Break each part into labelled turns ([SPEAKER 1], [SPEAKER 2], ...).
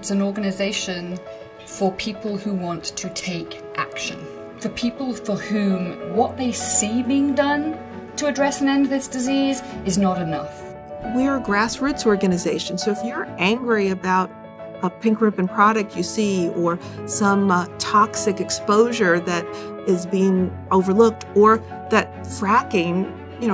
[SPEAKER 1] It's an organization for people who want to take action. For people for whom what they see being done to address and end this disease is not enough.
[SPEAKER 2] We're a grassroots organization, so if you're angry about a pink ribbon product you see or some toxic exposure that is being overlooked or that fracking,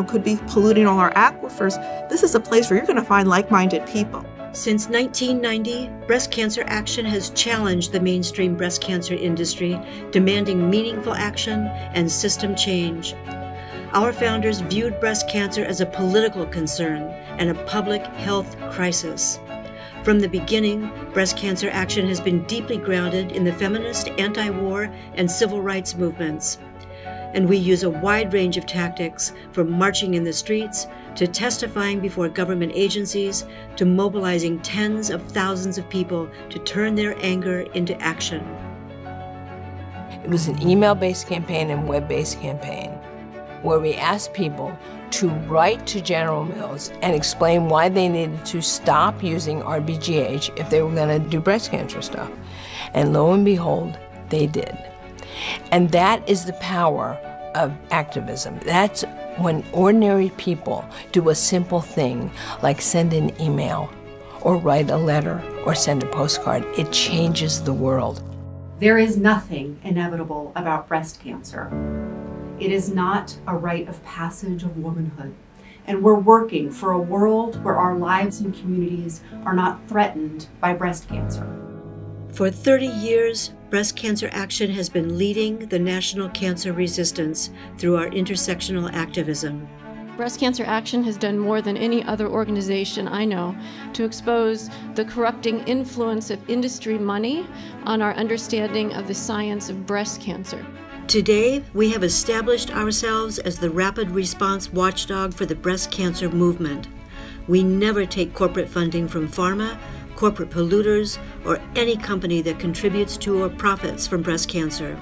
[SPEAKER 2] could be polluting all our aquifers, this is a place where you're going to find like-minded people.
[SPEAKER 3] Since 1990, Breast Cancer Action has challenged the mainstream breast cancer industry, demanding meaningful action and system change. Our founders viewed breast cancer as a political concern and a public health crisis. From the beginning, Breast Cancer Action has been deeply grounded in the feminist, anti-war, and civil rights movements. And we use a wide range of tactics, from marching in the streets, to testifying before government agencies, to mobilizing tens of thousands of people to turn their anger into action.
[SPEAKER 4] It was an email-based campaign and web-based campaign where we asked people to write to General Mills and explain why they needed to stop using RBGH if they were going to do breast cancer stuff. And lo and behold, they did. And that is the power of activism. That's when ordinary people do a simple thing like send an email or write a letter or send a postcard. It changes the world.
[SPEAKER 5] There is nothing inevitable about breast cancer. It is not a rite of passage of womanhood. And we're working for a world where our lives and communities are not threatened by breast cancer.
[SPEAKER 3] For 30 years, Breast Cancer Action has been leading the national cancer resistance through our intersectional activism.
[SPEAKER 6] Breast Cancer Action has done more than any other organization I know to expose the corrupting influence of industry money on our understanding of the science of breast cancer.
[SPEAKER 3] Today, we have established ourselves as the rapid response watchdog for the breast cancer movement. We never take corporate funding from pharma, corporate polluters, or any company that contributes to or profits from breast cancer.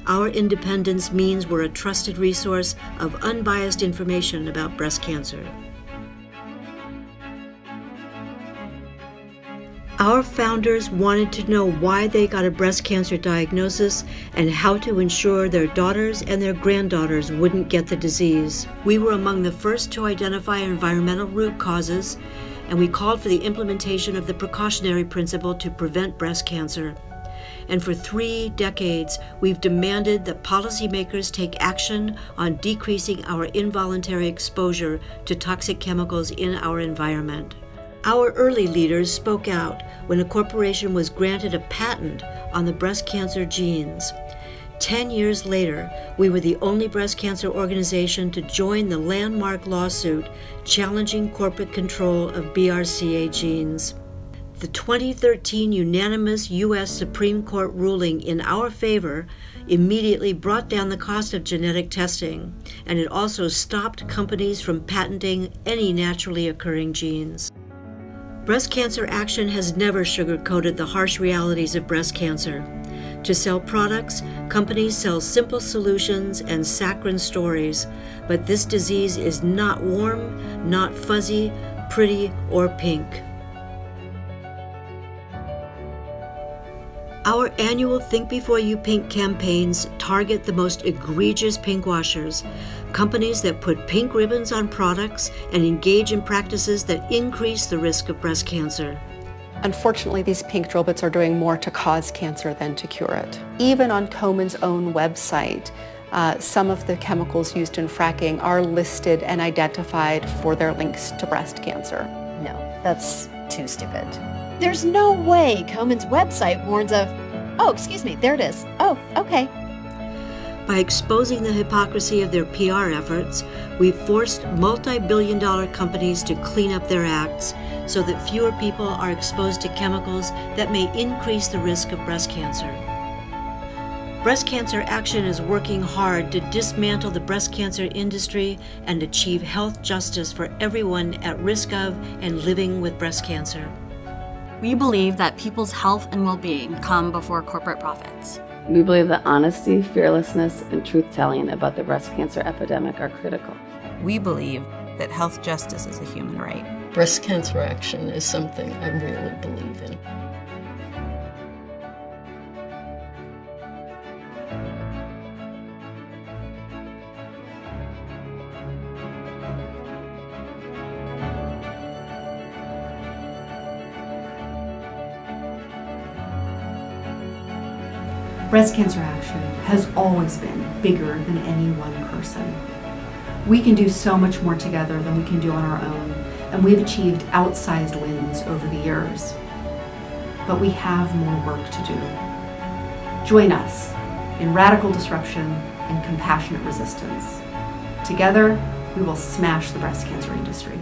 [SPEAKER 3] Our independence means we're a trusted resource of unbiased information about breast cancer. Our founders wanted to know why they got a breast cancer diagnosis and how to ensure their daughters and their granddaughters wouldn't get the disease. We were among the first to identify environmental root causes, and we called for the implementation of the precautionary principle to prevent breast cancer. And for 3 decades, we've demanded that policymakers take action on decreasing our involuntary exposure to toxic chemicals in our environment. Our early leaders spoke out when a corporation was granted a patent on the breast cancer genes. 10 years later, we were the only breast cancer organization to join the landmark lawsuit challenging corporate control of BRCA genes. The 2013 unanimous U.S. Supreme Court ruling in our favor immediately brought down the cost of genetic testing, and it also stopped companies from patenting any naturally occurring genes. Breast Cancer Action has never sugarcoated the harsh realities of breast cancer. To sell products, companies sell simple solutions and saccharine stories, but this disease is not warm, not fuzzy, pretty, or pink. Our annual Think Before You Pink campaigns target the most egregious pinkwashers, companies that put pink ribbons on products and engage in practices that increase the risk of breast cancer.
[SPEAKER 7] Unfortunately, these pink drill bits are doing more to cause cancer than to cure it. Even on Komen's own website, some of the chemicals used in fracking are listed and identified for their links to breast cancer.
[SPEAKER 8] No, that's too stupid. There's no way Komen's website warns of, oh, excuse me, there it is. Oh, okay.
[SPEAKER 3] By exposing the hypocrisy of their PR efforts, we've forced multi-billion-dollar companies to clean up their acts so that fewer people are exposed to chemicals that may increase the risk of breast cancer. Breast Cancer Action is working hard to dismantle the breast cancer industry and achieve health justice for everyone at risk of and living with breast cancer.
[SPEAKER 9] We believe that people's health and well-being come before corporate profits.
[SPEAKER 10] We believe that honesty, fearlessness, and truth-telling about the breast cancer epidemic are critical.
[SPEAKER 11] We believe that health justice is a human right.
[SPEAKER 12] Breast Cancer Action is something I really believe in.
[SPEAKER 5] Breast Cancer Action has always been bigger than any one person. We can do so much more together than we can do on our own, and we've achieved outsized wins over the years. But we have more work to do. Join us in radical disruption and compassionate resistance. Together, we will smash the breast cancer industry.